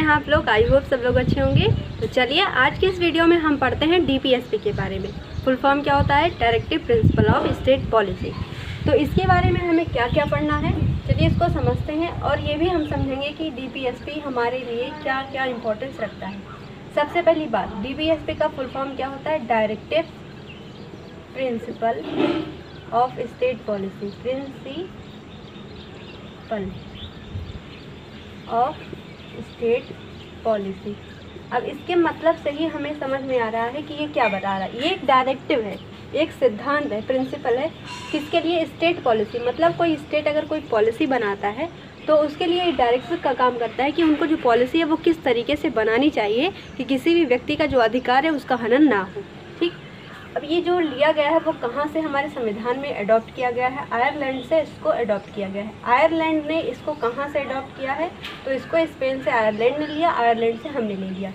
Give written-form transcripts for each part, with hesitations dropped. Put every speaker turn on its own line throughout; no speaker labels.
हैं आप लोग? आई होप सब लोग अच्छे होंगे। तो चलिए आज के इस वीडियो में हम पढ़ते हैं DPSP के बारे में। फुल फॉर्म क्या होता है? Directive principle of state policy. तो इसके बारे में हमें क्या क्या पढ़ना है, चलिए इसको समझते हैं और ये भी हम समझेंगे कि DPSP हमारे लिए क्या क्या इम्पोर्टेंस रखता है। सबसे पहली बात, DPSP का फुल फॉर्म क्या होता है? Directive principle of state policy. Principle of state policy. अब इसके मतलब से ही हमें समझ में आ रहा है कि ये क्या बता रहा है। ये एक डायरेक्टिव है, एक सिद्धांत है, प्रिंसिपल है। किसके लिए? State policy. मतलब कोई स्टेट अगर कोई पॉलिसी बनाता है तो उसके लिए डायरेक्टिव का काम करता है कि उनको जो पॉलिसी है वो किस तरीके से बनानी चाहिए कि किसी भी व्यक्ति का जो अधिकार है उसका हनन ना हो। ठीक। अब ये जो लिया गया है वो कहाँ से हमारे संविधान में अडॉप्ट किया गया है? आयरलैंड से इसको अडॉप्ट किया गया है। आयरलैंड ने इसको कहाँ से अडॉप्ट किया है? तो इसको स्पेन से आयरलैंड ने लिया, आयरलैंड से हमने ले लिया।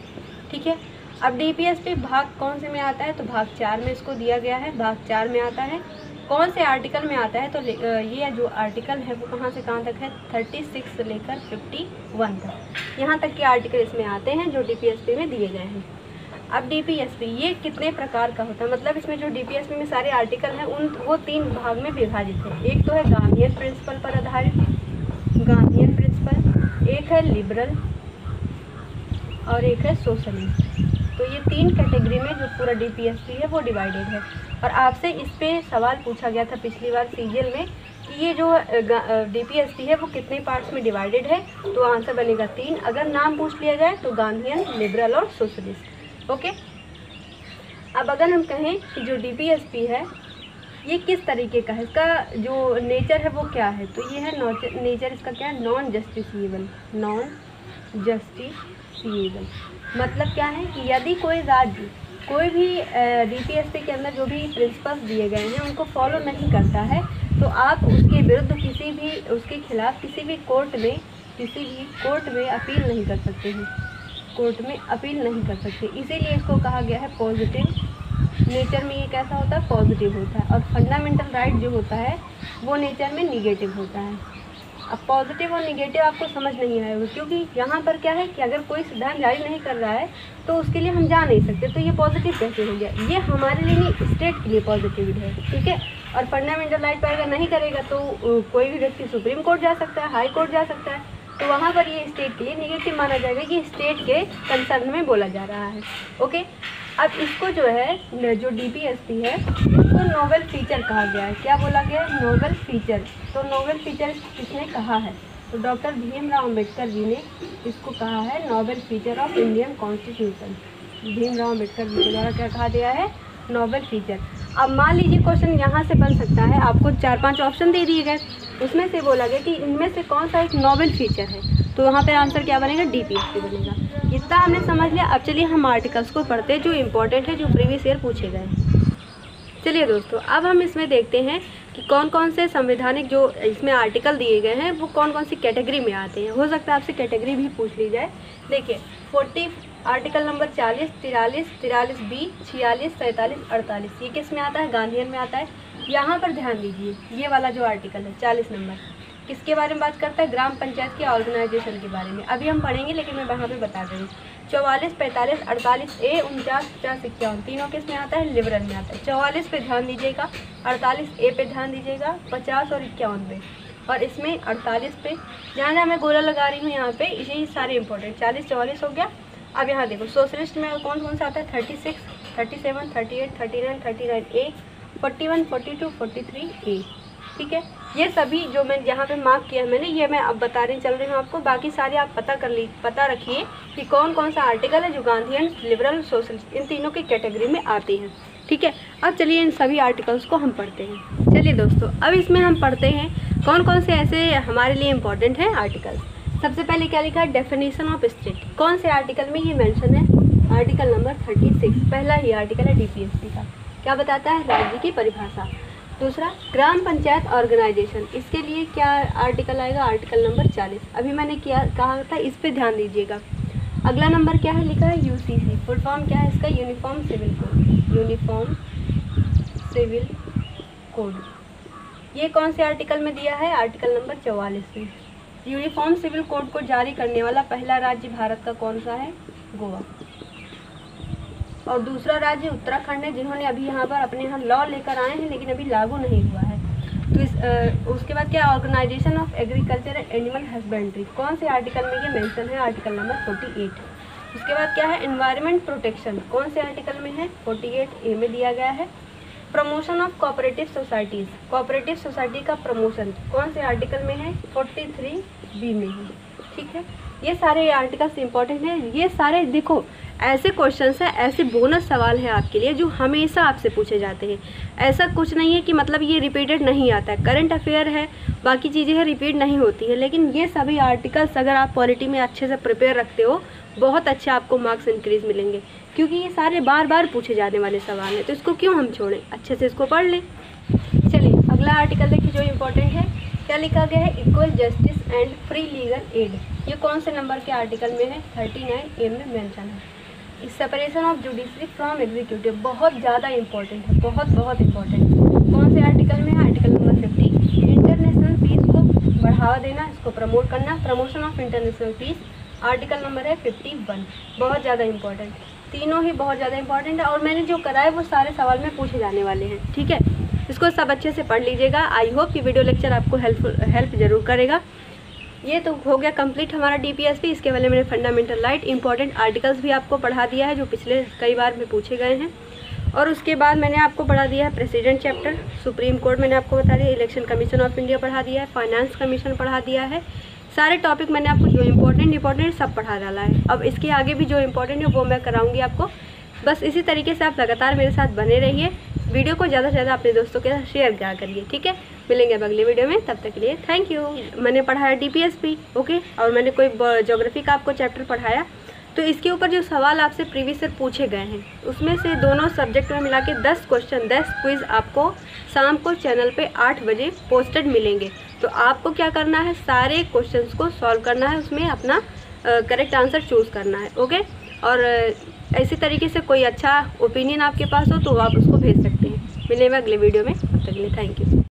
ठीक है। अब DPSP भाग कौन से में आता है? तो भाग 4 में इसको दिया गया है, भाग 4 में आता है। कौन से आर्टिकल में आता है? तो ये जो आर्टिकल है वो कहाँ से कहाँ तक है? 36 से लेकर 51 तक, यहाँ तक के आर्टिकल इसमें आते हैं जो DPSP में दिए गए हैं। अब DPSP ये कितने प्रकार का होता है? मतलब इसमें जो DPSP में सारे आर्टिकल हैं वो 3 भाग में विभाजित है। एक तो है गांधीयन प्रिंसिपल पर आधारित, गांधीयन प्रिंसिपल, एक है लिबरल और एक है सोशलिस्ट। तो ये 3 कैटेगरी में जो पूरा DPSP है वो डिवाइडेड है। और आपसे इस पे सवाल पूछा गया था पिछली बार सीजीएल में कि ये जो DPSP है वो कितने पार्ट्स में डिवाइडेड है? तो आंसर बनेगा 3। अगर नाम पूछ लिया जाए तो गांधीयन, लिबरल और सोशलिस्ट। ओके। अब अगर हम कहें कि जो DPSP है ये किस तरीके का है, इसका जो नेचर है वो क्या है? तो ये है नेचर इसका क्या है? Non justiciable. नॉन जस्टिसिएबल मतलब क्या है कि यदि कोई राज्य कोई भी DPSP के अंदर जो भी प्रिंसिपल्स दिए गए हैं उनको फॉलो नहीं करता है तो आप उसके विरुद्ध उसके खिलाफ किसी भी कोर्ट में अपील नहीं कर सकते हैं। कोर्ट में अपील नहीं कर सकते। इसीलिए इसको कहा गया है पॉजिटिव। नेचर में ये कैसा होता है? पॉजिटिव होता है। और फंडामेंटल राइट जो होता है वो नेचर में निगेटिव होता है। अब पॉजिटिव और निगेटिव आपको समझ नहीं आएगा क्योंकि यहाँ पर क्या है कि अगर कोई सिद्धांत जारी नहीं कर रहा है तो उसके लिए हम जा नहीं सकते। तो ये पॉजिटिव कैसे हो गया? ये हमारे लिए नहीं, स्टेट के लिए पॉजिटिव है। ठीक है। और फंडामेंटल राइट पर अगर नहीं करेगा तो कोई भी व्यक्ति सुप्रीम कोर्ट जा सकता है, हाई कोर्ट जा सकता है। तो वहाँ पर ये स्टेट के लिए निगेटिव माना जाएगा कि स्टेट के कंसर्न में बोला जा रहा है। ओके। अब इसको जो है जो DPSP है इसको नोवेल फीचर कहा गया है। क्या बोला गया है? Novel feature. तो नोवेल फीचर किसने कहा है? तो डॉक्टर भीमराव अम्बेडकर जी ने इसको कहा है novel feature of Indian constitution. Bhimrao Ambedkar ji के द्वारा क्या कहा गया है? Novel feature. अब मान लीजिए क्वेश्चन यहाँ से बन सकता है, आपको 4-5 ऑप्शन दे दिए गए, उसमें से बोला गया कि इनमें से कौन सा एक नोवेल फीचर है। तो वहाँ पर आंसर क्या बनेगा? DPSP बनेगा। इतना हमने समझ लिया। अब चलिए हम आर्टिकल्स को पढ़ते हैं जो इम्पोर्टेंट है, जो प्रीवियस ईयर पूछे गए। चलिए दोस्तों, अब हम इसमें देखते हैं कि कौन कौन से संवैधानिक जो इसमें आर्टिकल दिए गए हैं वो कौन कौन सी कैटेगरी में आते हैं। हो सकता है आपसे कैटेगरी भी पूछ ली जाए। देखिए 40 आर्टिकल नंबर 40, 43, 43B, 46, 47, 48 ये किस में आता है? गांधीयन में आता है। यहाँ पर ध्यान दीजिए, ये वाला जो आर्टिकल है 40 नंबर किसके बारे में बात करता है? ग्राम पंचायत के ऑर्गेनाइजेशन के बारे में। अभी हम पढ़ेंगे लेकिन मैं वहाँ पे बता रही हूँ। 44, 45, 48A, 49, 50, 51 तीनों किस में आता है? लिबरल में आता है। 44 पे ध्यान दीजिएगा, 48A पे ध्यान दीजिएगा, 50 और 51 पे। और इसमें 48 पे जहाँ जहाँ मैं गोला लगा रही हूँ यहाँ पे यही सारे इंपॉर्टेंट। 40, 44 हो गया। अब यहाँ देखो सोशलिस्ट में कौन कौन सा आता है? 36, 37, 38, 39, 39A, 41, 42, 43A। ठीक है। ये सभी जो मैं यहाँ पे मार्क किया है मैंने, ये मैं अब बता रही चल रही हूँ आपको। बाकी सारे आप पता रखिए कि कौन कौन सा आर्टिकल है जो गांधीयन, लिबरल, सोशलिस्ट इन तीनों की कैटेगरी में आती हैं। ठीक है। अब चलिए इन सभी आर्टिकल्स को हम पढ़ते हैं। चलिए दोस्तों, अब इसमें हम पढ़ते हैं कौन कौन से ऐसे हमारे लिए इम्पोर्टेंट हैं आर्टिकल्स। सबसे पहले क्या लिखा है? Definition of state. कौन से आर्टिकल में ये मेंशन है? आर्टिकल नंबर 36, पहला ही आर्टिकल है DPSP का। क्या बताता है? राज्य की परिभाषा। दूसरा ग्राम पंचायत ऑर्गेनाइजेशन, इसके लिए क्या आर्टिकल आएगा? Article number 40। अभी मैंने कहा था, इस पे ध्यान दीजिएगा। अगला नंबर क्या है? लिखा है UCC। फुल फॉर्म क्या है इसका? Uniform civil code. Uniform civil code. ये कौन से आर्टिकल में दिया है? आर्टिकल नंबर 44 में। यूनिफॉर्म सिविल कोड को जारी करने वाला पहला राज्य भारत का कौन सा है? गोवा। और दूसरा राज्य उत्तराखंड है, जिन्होंने अभी यहाँ पर अपने यहाँ लॉ लेकर आए हैं लेकिन अभी लागू नहीं हुआ है। तो उसके बाद क्या, organization of agriculture and animal husbandry, कौन से आर्टिकल में ये मेंशन है? Article number 48। उसके बाद क्या है, एनवायरनमेंट प्रोटेक्शन, कौन से आर्टिकल में है? 48A में दिया गया है। Promotion of cooperative societies, cooperative society का प्रमोशन कौन से आर्टिकल में है? 43B में है। ठीक है, ये सारे आर्टिकल्स इंपॉर्टेंट हैं। ये सारे देखो ऐसे क्वेश्चंस हैं, ऐसे बोनस सवाल हैं आपके लिए जो हमेशा आपसे पूछे जाते हैं। ऐसा कुछ नहीं है कि मतलब ये रिपीटेड नहीं आता है। करंट अफेयर है, बाकी चीज़ें हैं, रिपीट नहीं होती है, लेकिन ये सभी आर्टिकल्स अगर आप पॉलिटी में अच्छे से प्रिपेयर रखते हो, बहुत अच्छे आपको मार्क्स इंक्रीज मिलेंगे, क्योंकि ये सारे बार बार पूछे जाने वाले सवाल हैं। तो इसको क्यों हम छोड़ें, अच्छे से इसको पढ़ लें। चलिए अगला आर्टिकल देखिए जो इम्पोर्टेंट है, क्या लिखा गया है? Equal justice and free legal aid. ये कौन से नंबर के आर्टिकल में है? 39A में मेंशन है। Separation of judiciary from executive, बहुत ज़्यादा इंपॉर्टेंट है, बहुत इंपॉर्टेंट। कौन से आर्टिकल में है? Article number 50। इंटरनेशनल पीस को बढ़ावा देना, इसको प्रमोट करना, promotion of international peace, article number है 51। बहुत ज़्यादा इंपॉर्टेंट, तीनों ही बहुत ज़्यादा इंपॉर्टेंट है। और मैंने जो कराए वो सारे सवाल में पूछे जाने वाले हैं। ठीक है, इसको सब अच्छे से पढ़ लीजिएगा। आई होप कि वीडियो लेक्चर आपको हेल्प ज़रूर करेगा। ये तो हो गया कंप्लीट हमारा DPSP। इसके वाले मैंने फंडामेंटल राइट इंपॉर्टेंट आर्टिकल्स भी आपको पढ़ा दिया है जो पिछले कई बार में पूछे गए हैं। और उसके बाद मैंने आपको पढ़ा दिया है प्रेसिडेंट चैप्टर, सुप्रीम कोर्ट मैंने आपको बता दिया, इलेक्शन कमीशन ऑफ इंडिया पढ़ा दिया है, फाइनेंस कमीशन पढ़ा दिया है। सारे टॉपिक मैंने आपको जो इम्पोर्टेंट सब पढ़ा डाला है। अब इसके आगे भी जो इम्पोर्टेंट है वो मैं कराऊंगी आपको। बस इसी तरीके से आप लगातार मेरे साथ बने रहिए। वीडियो को ज़्यादा से ज़्यादा अपने दोस्तों के साथ शेयर किया करिए। ठीक है, मिलेंगे अब अगले वीडियो में, तब तक के लिए थैंक यू। मैंने पढ़ाया DPSP, ओके, और मैंने कोई ज्योग्राफी का आपको चैप्टर पढ़ाया, तो इसके ऊपर जो सवाल आपसे प्रीवियस ईयर पूछे गए हैं उसमें से दोनों सब्जेक्ट में मिला के 10 क्वेश्चन 10 क्विज़ आपको शाम को चैनल पे 8 बजे पोस्टेड मिलेंगे। तो आपको क्या करना है, सारे क्वेश्चंस को सॉल्व करना है, उसमें अपना करेक्ट आंसर चूज़ करना है। ओके, और इसी तरीके से कोई अच्छा ओपिनियन आपके पास हो तो आप उसको भेज सकते हैं। मिलेंगे अगले वीडियो में, तब तक के लिए थैंक यू।